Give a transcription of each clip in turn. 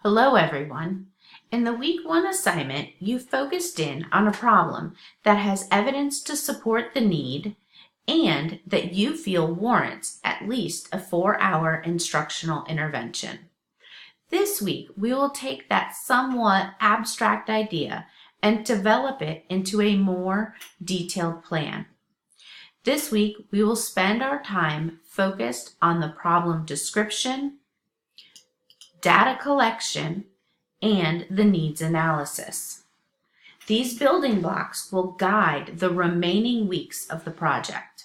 Hello everyone. In the week 1 assignment, you focused in on a problem that has evidence to support the need and that you feel warrants at least a 4-hour instructional intervention. This week, we will take that somewhat abstract idea and develop it into a more detailed plan. This week, we will spend our time focused on the problem description, data collection, and the needs analysis. These building blocks will guide the remaining weeks of the project.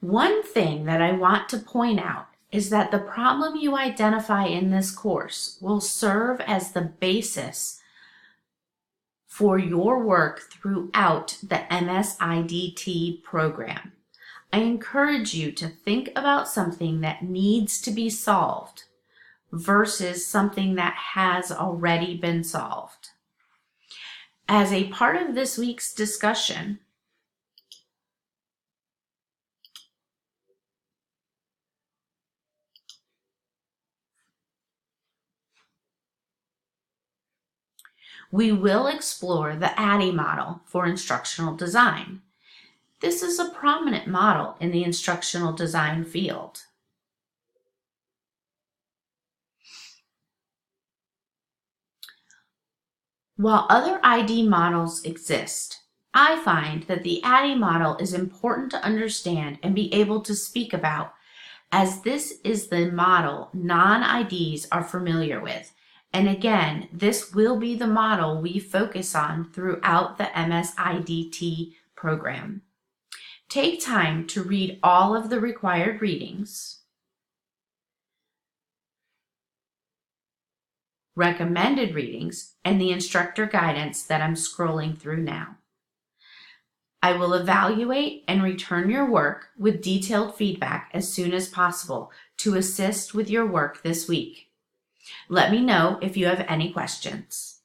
One thing that I want to point out is that the problem you identify in this course will serve as the basis for your work throughout the MSIDT program. I encourage you to think about something that needs to be solved versus something that has already been solved. As a part of this week's discussion, we will explore the ADDIE model for instructional design. This is a prominent model in the instructional design field. While other ID models exist, I find that the ADDIE model is important to understand and be able to speak about, as this is the model non-IDs are familiar with. And again, this will be the model we focus on throughout the MSIDT program. Take time to read all of the required readings, recommended readings, and the instructor guidance that I'm scrolling through now. I will evaluate and return your work with detailed feedback as soon as possible to assist with your work this week. Let me know if you have any questions.